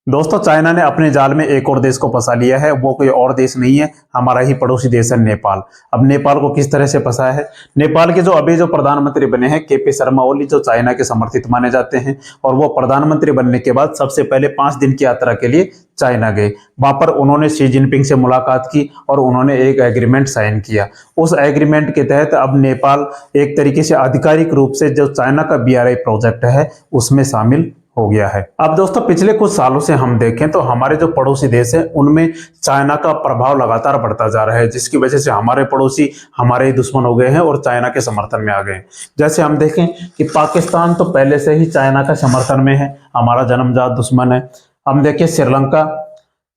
दोस्तों, चाइना ने अपने जाल में एक और देश को फंसा लिया है। वो कोई और देश नहीं है, हमारा ही पड़ोसी देश है नेपाल। अब नेपाल को किस तरह से फंसा है? नेपाल के जो अभी जो प्रधानमंत्री बने हैं के पी शर्मा ओली, जो चाइना के समर्थित माने जाते हैं, और वो प्रधानमंत्री बनने के बाद सबसे पहले 5 दिन की यात्रा के लिए चाइना गए। वहां पर उन्होंने शी जिनपिंग से मुलाकात की और उन्होंने एक एग्रीमेंट साइन किया। उस एग्रीमेंट के तहत अब नेपाल एक तरीके से आधिकारिक रूप से जो चाइना का BRI प्रोजेक्ट है उसमें शामिल हो गया है। अब दोस्तों, पिछले कुछ सालों से हम देखें तो हमारे जो पड़ोसी देश है उनमें चाइना का प्रभाव लगातार बढ़ता जा रहा है, जिसकी वजह से हमारे पड़ोसी हमारे ही दुश्मन हो गए हैं और चाइना के समर्थन में आ गए हैं। जैसे हम देखें कि पाकिस्तान तो पहले से ही चाइना का समर्थन में है, हमारा जन्मजात दुश्मन है। हम देखें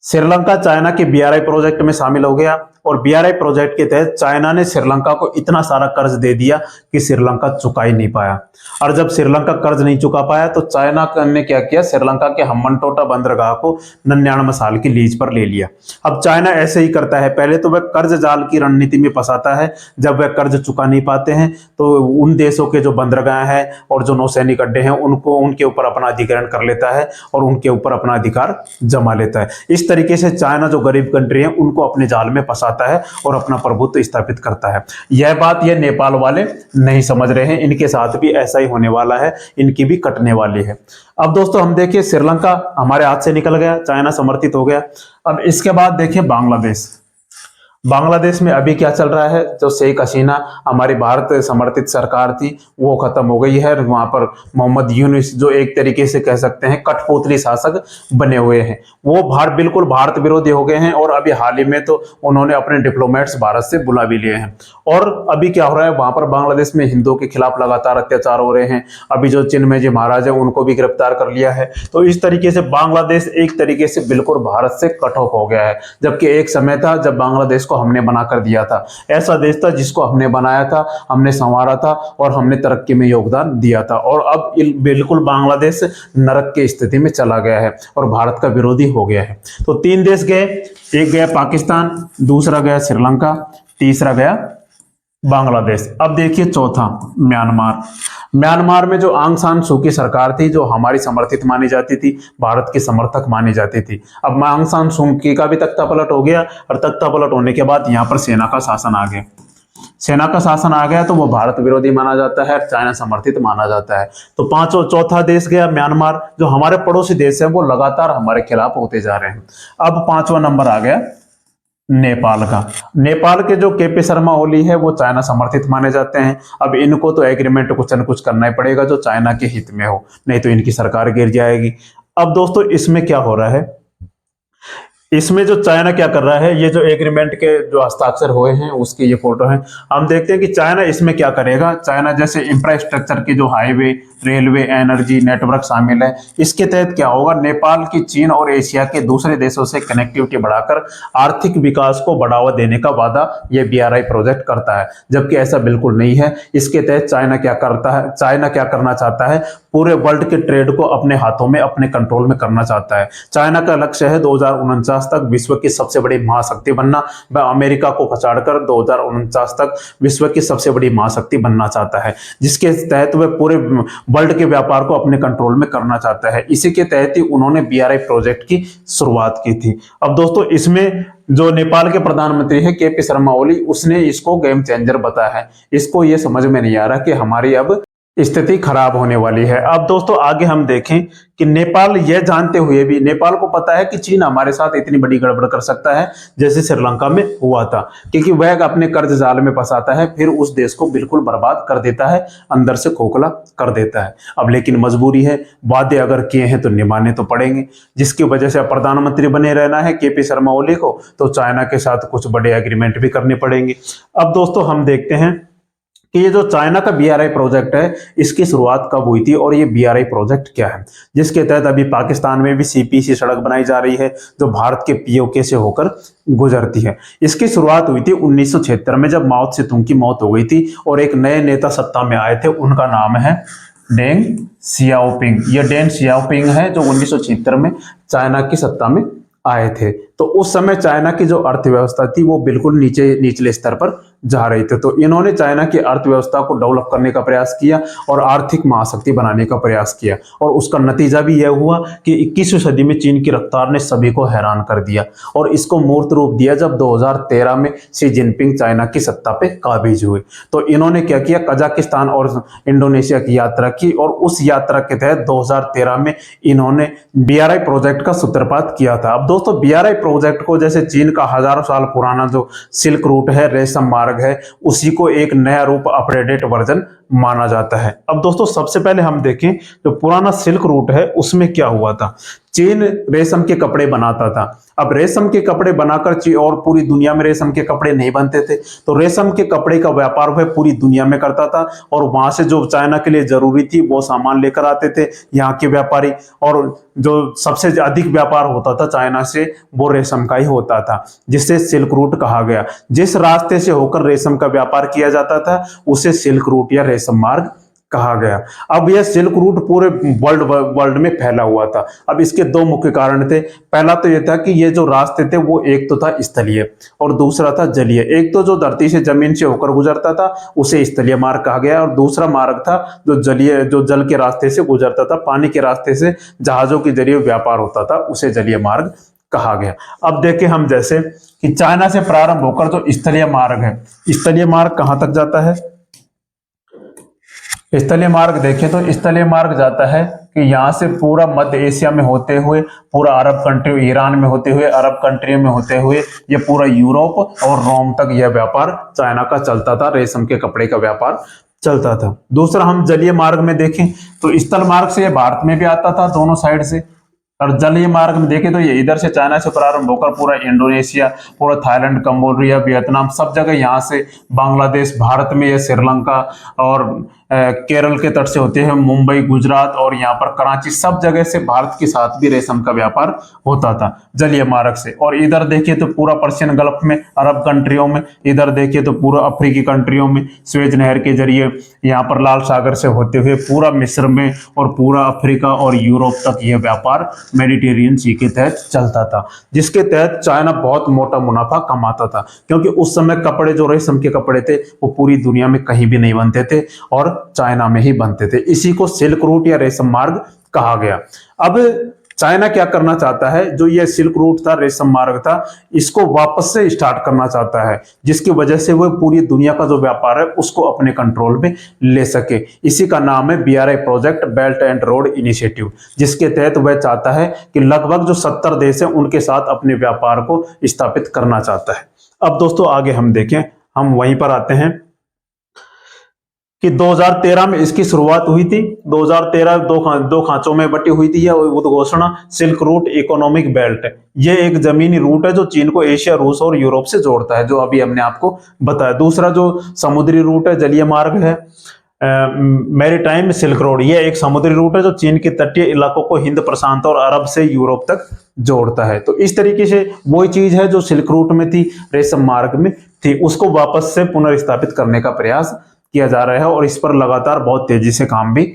श्रीलंका चाइना के BRI प्रोजेक्ट में शामिल हो गया और BRI प्रोजेक्ट के तहत चाइना ने श्रीलंका को इतना सारा कर्ज दे दिया कि श्रीलंका चुका ही नहीं पाया। और जब श्रीलंका कर्ज नहीं चुका पाया तो चाइना ने क्या किया, श्रीलंका के हम्बनटोटा बंदरगाह को 99 साल की लीज पर ले लिया। अब चाइना ऐसे ही करता है, पहले तो वह कर्ज जाल की रणनीति में फंसाता है। जब वह कर्ज चुका नहीं पाते हैं तो उन देशों के जो बंदरगाह हैं और जो नौसैनिक अड्डे हैं उनको उनके ऊपर अपना अधिग्रहण कर लेता है और उनके ऊपर अपना अधिकार जमा लेता है। इस तरीके से चाइना जो गरीब कंट्री है उनको अपने जाल में फंसाता है और अपना प्रभुत्व स्थापित करता है। यह बात ये नेपाल वाले नहीं समझ रहे हैं, इनके साथ भी ऐसा ही होने वाला है, इनकी भी कटने वाली है। अब दोस्तों हम देखिए, श्रीलंका हमारे हाथ से निकल गया, चाइना समर्थित हो गया। अब इसके बाद देखिए बांग्लादेश में अभी क्या चल रहा है। जो शेख हसीना हमारी भारत समर्थित सरकार थी वो खत्म हो गई है। वहां पर मोहम्मद यूनुस जो एक तरीके से कह सकते हैं कठपुतली शासक बने हुए हैं, वो बिल्कुल भारत विरोधी हो गए हैं। और अभी हाल ही में तो उन्होंने अपने डिप्लोमेट्स भारत से बुला भी लिए हैं। और अभी क्या हो रहा है, वहां पर बांग्लादेश में हिंदुओं के खिलाफ लगातार अत्याचार हो रहे हैं। अभी जो चिन्मय जी महाराज है उनको भी गिरफ्तार कर लिया है। तो इस तरीके से बांग्लादेश एक तरीके से बिल्कुल भारत से कट ऑफ हो गया है। जबकि एक समय था जब बांग्लादेश को हमने बनाकर दिया था, ऐसा देश था जिसको हमने बनाया था, हमने संवारा था और हमने तरक्की में योगदान दिया था। और अब बिल्कुल बांग्लादेश नरक की स्थिति में चला गया है और भारत का विरोधी हो गया है। तो 3 देश गए, एक गया पाकिस्तान, दूसरा गया श्रीलंका, तीसरा गया बांग्लादेश। अब देखिए चौथा म्यांमार में जो आंग सान सू की सरकार थी, जो हमारी समर्थित मानी जाती थी, भारत की समर्थक मानी जाती थी, अब आंग सान सू की का भी तख्ता पलट हो गया। और तख्ता पलट होने के बाद यहाँ पर सेना का शासन आ गया तो वो भारत विरोधी माना जाता है, चाइना समर्थित माना जाता है। तो चौथा देश गया म्यांमार, जो हमारे पड़ोसी देश है वो लगातार हमारे खिलाफ होते जा रहे हैं। अब 5वां नंबर आ गया नेपाल का। नेपाल के जो के पी शर्मा ओली है वो चाइना समर्थित माने जाते हैं। अब इनको तो एग्रीमेंट कुछ न कुछ करना ही पड़ेगा जो चाइना के हित में हो, नहीं तो इनकी सरकार गिर जाएगी। अब दोस्तों इसमें क्या हो रहा है, इसमें जो चाइना क्या कर रहा है, ये जो एग्रीमेंट के जो हस्ताक्षर हुए हैं उसकी ये फोटो है। हम देखते हैं कि चाइना इसमें क्या करेगा। चाइना जैसे इंफ्रास्ट्रक्चर की जो हाईवे, रेलवे, एनर्जी नेटवर्क शामिल है, इसके तहत क्या होगा, नेपाल की चीन और एशिया के दूसरे देशों से कनेक्टिविटी बढ़ाकर आर्थिक विकास को बढ़ावा देने का वादा ये BRI प्रोजेक्ट करता है। जबकि ऐसा बिल्कुल नहीं है। इसके तहत चाइना क्या करना चाहता है, पूरे वर्ल्ड के ट्रेड को अपने हाथों में, अपने कंट्रोल में करना चाहता है। चाइना का लक्ष्य है 2049 तक विश्व की सबसे बड़ी महाशक्ति बनना। वह अमेरिका को पछाड़कर 2049 तक विश्व की सबसे बड़ी महाशक्ति बनना चाहता है, जिसके तहत वह पूरे वर्ल्ड के व्यापार को अपने कंट्रोल में करना चाहता है। इसी के तहत ही उन्होंने BRI प्रोजेक्ट की शुरुआत की थी। अब दोस्तों इसमें जो नेपाल के प्रधानमंत्री है के पी शर्मा ओली, उसने इसको गेम चेंजर बताया है। इसको ये समझ में नहीं आ रहा कि हमारी अब स्थिति खराब होने वाली है। अब दोस्तों आगे हम देखें कि नेपाल यह जानते हुए भी, नेपाल को पता है कि चीन हमारे साथ इतनी बड़ी गड़बड़ कर सकता है जैसे श्रीलंका में हुआ था, क्योंकि वह अपने कर्ज जाल में फंसाता है, फिर उस देश को बिल्कुल बर्बाद कर देता है, अंदर से खोखला कर देता है। अब लेकिन मजबूरी है, वादे अगर किए हैं तो निभाने तो पड़ेंगे। जिसकी वजह से प्रधानमंत्री बने रहना है के पी शर्मा ओली को, तो चाइना के साथ कुछ बड़े एग्रीमेंट भी करने पड़ेंगे। अब दोस्तों हम देखते हैं कि ये जो चाइना का BRI प्रोजेक्ट है इसकी शुरुआत कब हुई थी और ये BRI प्रोजेक्ट क्या है, जिसके तहत अभी पाकिस्तान में भी CPC सड़क बनाई जा रही है जो भारत के POK से होकर गुजरती है। इसकी शुरुआत हुई थी 1976 में, जब माओ त्से-तुंग की मौत हो गई थी और एक नए नेता सत्ता में आए थे, उनका नाम है डेंग सियाओपिंग। ये डेंग सियाओपिंग है जो 1976 में चाइना की सत्ता में आए थे। तो उस समय चाइना की जो अर्थव्यवस्था थी वो बिल्कुल निचले स्तर पर जा रही थी। तो इन्होंने चाइना की अर्थव्यवस्था को डेवलप करने का प्रयास किया और आर्थिक महाशक्ति बनाने का प्रयास किया, और उसका नतीजा भी यह हुआ कि 21वीं सदी में चीन की रफ्तार ने सभी को हैरान कर दिया, और इसको मूर्त रूप दिया जब 2013 में शी जिनपिंग चाइना की सत्ता पे काबिज हुए। तो इन्होंने क्या किया, कजाकिस्तान और इंडोनेशिया की यात्रा की, और उस यात्रा के तहत 2013 में इन्होंने BRI प्रोजेक्ट का सूत्रपात किया था। अब दोस्तों BRI प्रोजेक्ट को, जैसे चीन का हजारों साल पुराना जो सिल्क रूट है, रेशम मार्ग है, उसी को एक नया रूप, अपडेटेड वर्जन माना जाता है। अब दोस्तों सबसे पहले हम देखें जो पुराना सिल्क रूट है उसमें क्या हुआ था। चीन रेशम के कपड़े बनाता था। अब रेशम के कपड़े बनाकर और पूरी दुनिया में रेशम के कपड़े नहीं बनते थे, तो रेशम के कपड़े का व्यापार वह पूरी दुनिया में करता था, और वहां से जो चाइना के लिए जरूरी थी वो सामान लेकर आते थे यहाँ के व्यापारी, और जो सबसे अधिक व्यापार होता था चाइना से वो रेशम का ही होता था, जिससे सिल्क रूट कहा गया। जिस रास्ते से होकर रेशम का व्यापार किया जाता था उसे सिल्क रूट या रेशम मार्ग कहा गया। अब यह सिल्क रूट पूरे वर्ल्ड में फैला हुआ था। अब इसके दो मुख्य कारण थे। पहला तो यह था कि ये जो रास्ते थे वो एक तो था स्थलीय और दूसरा था जलीय। एक तो जो धरती से, जमीन से होकर गुजरता था उसे स्थलीय मार्ग कहा गया, और दूसरा मार्ग था जो जलीय, जो जल के रास्ते से गुजरता था, पानी के रास्ते से जहाजों के जरिए व्यापार होता था, उसे जलीय मार्ग कहा गया। अब देखें हम, जैसे कि चाइना से प्रारंभ होकर जो स्थलीय मार्ग है, स्थलीय मार्ग कहां तक जाता है। स्थलीय मार्ग देखें तो स्थलीय मार्ग जाता है कि यहाँ से पूरा मध्य एशिया में होते हुए, पूरा अरब कंट्री, ईरान में होते हुए, अरब कंट्री में होते हुए, ये पूरा यूरोप और रोम तक यह व्यापार चाइना का चलता था, रेशम के कपड़े का व्यापार चलता था। दूसरा हम जलीय मार्ग में देखें तो स्थल मार्ग से ये भारत में भी आता था दोनों साइड से, और जलीय मार्ग में देखें तो ये इधर से चाइना से प्रारंभ होकर पूरा इंडोनेशिया, पूरा थाईलैंड, कंबोडिया, वियतनाम, सब जगह यहाँ से, बांग्लादेश, भारत में ये श्रीलंका और केरल के तट से होते हैं, मुंबई, गुजरात और यहाँ पर कराची, सब जगह से भारत के साथ भी रेशम का व्यापार होता था जलीय मार्ग से। और इधर देखिए तो पूरा पर्शियन गल्फ में, अरब कंट्रियों में, इधर देखिए तो पूरा अफ्रीकी कंट्रियों में स्वेज नहर के जरिए, यहाँ पर लाल सागर से होते हुए पूरा मिस्र में और पूरा अफ्रीका और यूरोप तक यह व्यापार मेडिटेरियन सी के तहत चलता था, जिसके तहत चाइना बहुत मोटा मुनाफा कमाता था, क्योंकि उस समय कपड़े, जो रेशम के कपड़े थे, वो पूरी दुनिया में कहीं भी नहीं बनते थे और चाइना में ही बनते थे। इसी को सिल्क रूट या रेशम मार्ग कहा गया। अब चाइना क्या करना चाहता है, जो ये सिल्क रूट था, रेशम मार्ग था, इसको वापस से स्टार्ट करना चाहता है, जिसकी वजह से वह पूरी दुनिया का जो व्यापार है उसको अपने कंट्रोल में ले सके। इसी का नाम है BRI project, belt and road initiative, जिसके तहत वह चाहता है कि लगभग जो 70 देश हैं उनके साथ अपने व्यापार को स्थापित करना चाहता है। अब दोस्तों आगे हम देखें, हम वहीं पर आते हैं कि 2013 में इसकी शुरुआत हुई थी। 2013 दो खांचों में बटी हुई थी यह उद्घोषणा, सिल्क रूट इकोनॉमिक बेल्ट। ये एक जमीनी रूट है जो चीन को एशिया, रूस और यूरोप से जोड़ता है, जो अभी हमने आपको बताया। दूसरा जो समुद्री रूट है, जलीय मार्ग है, मैरीटाइम सिल्क रोड, ये एक समुद्री रूट है जो चीन के तटीय इलाकों को हिंद प्रशांत और अरब से यूरोप तक जोड़ता है। तो इस तरीके से वही चीज है जो सिल्क रूट में थी, रेशम मार्ग में थी, उसको वापस से पुनर्स्थापित करने का प्रयास किया जा रहा है, और इस पर लगातार बहुत तेजी से काम भी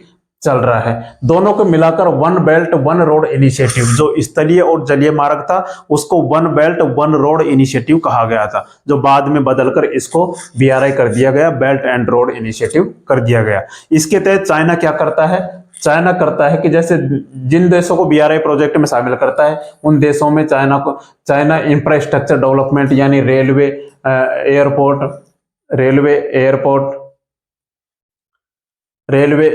चल रहा है। दोनों को मिलाकर one belt one road initiative, जो स्थलीय और जलीय मार्ग था उसको one belt one road initiative कहा गया था, जो बाद में बदलकर इसको BRI कर दिया गया, बेल्ट एंड रोड इनिशिएटिव कर दिया गया। इसके तहत चाइना क्या करता है, चाइना करता है कि जैसे जिन देशों को BRI प्रोजेक्ट में शामिल करता है उन देशों में चाइना इंफ्रास्ट्रक्चर डेवलपमेंट, यानी रेलवे,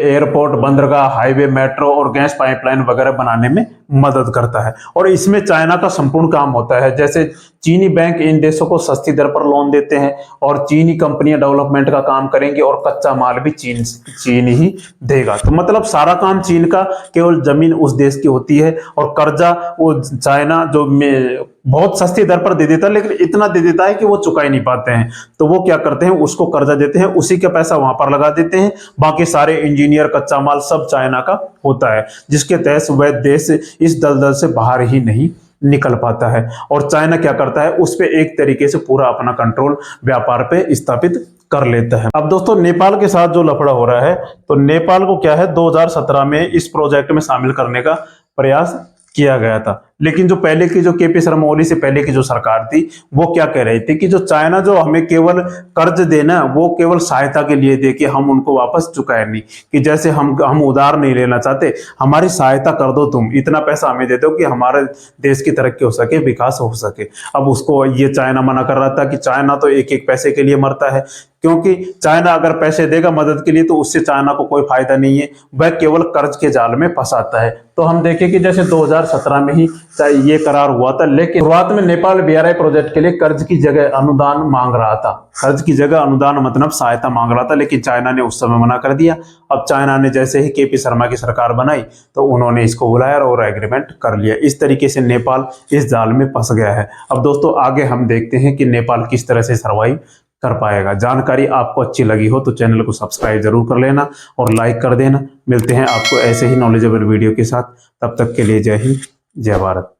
एयरपोर्ट, बंदरगाह, हाईवे, मेट्रो और गैस पाइपलाइन वगैरह बनाने में मदद करता है। और इसमें चाइना का संपूर्ण काम होता है। जैसे चीनी बैंक इन देशों को सस्ती दर पर लोन देते हैं, और चीनी कंपनियां डेवलपमेंट का काम करेंगी, और कच्चा माल भी चीन ही देगा। तो मतलब सारा काम चीन का, केवल जमीन उस देश की होती है, और कर्जा वो चाइना जो बहुत सस्ती दर पर दे देता है, लेकिन इतना दे देता है कि वो चुका ही नहीं पाते हैं। तो वो क्या करते हैं, उसको कर्जा देते हैं, उसी का पैसा वहां पर लगा देते हैं, बाकी सारे इंजीनियर, कच्चा माल सब चाइना का होता है, जिसके तहत वह देश इस दलदल से बाहर ही नहीं निकल पाता है। और चाइना क्या करता है, उस पे एक तरीके से पूरा अपना कंट्रोल व्यापार पे स्थापित कर लेता है। अब दोस्तों नेपाल के साथ जो लफड़ा हो रहा है, तो नेपाल को क्या है 2017 में इस प्रोजेक्ट में शामिल करने का प्रयास किया गया था। लेकिन जो पहले की जो केपी शर्मा ओली से पहले की जो सरकार थी वो क्या कह रही थी कि जो चाइना जो हमें केवल कर्ज देना वो केवल सहायता के लिए दे, कि हम उनको वापस चुकाए नहीं, कि जैसे हम उधार नहीं लेना चाहते, हमारी सहायता कर दो, तुम इतना पैसा हमें दे दो कि हमारे देश की तरक्की हो सके, विकास हो सके। अब उसको ये चाइना मना कर रहा था कि चाइना तो एक एक पैसे के लिए मरता है, क्योंकि चाइना अगर पैसे देगा मदद के लिए तो उससे चाइना को कोई फायदा नहीं है, वह केवल कर्ज के जाल में फंसाता है। तो हम देखें कि जैसे 2017 में ही ये करार हुआ था, लेकिन शुरुआत में नेपाल बीआरआई प्रोजेक्ट के लिए कर्ज की जगह अनुदान मांग रहा था, कर्ज की जगह अनुदान मतलब सहायता मांग रहा था, लेकिन चाइना ने उस समय मना कर दिया। अब चाइना ने जैसे ही केपी शर्मा की सरकार बनाई तो उन्होंने इसको बुलाया और एग्रीमेंट कर लिया। इस तरीके से नेपाल इस जाल में फंस गया है। अब दोस्तों आगे हम देखते हैं कि नेपाल किस तरह से सर्वाइव कर पाएगा। जानकारी आपको अच्छी लगी हो तो चैनल को सब्सक्राइब जरूर कर लेना और लाइक कर देना। मिलते हैं आपको ऐसे ही नॉलेजेबल वीडियो के साथ, तब तक के लिए जय हिंद, जय भारत।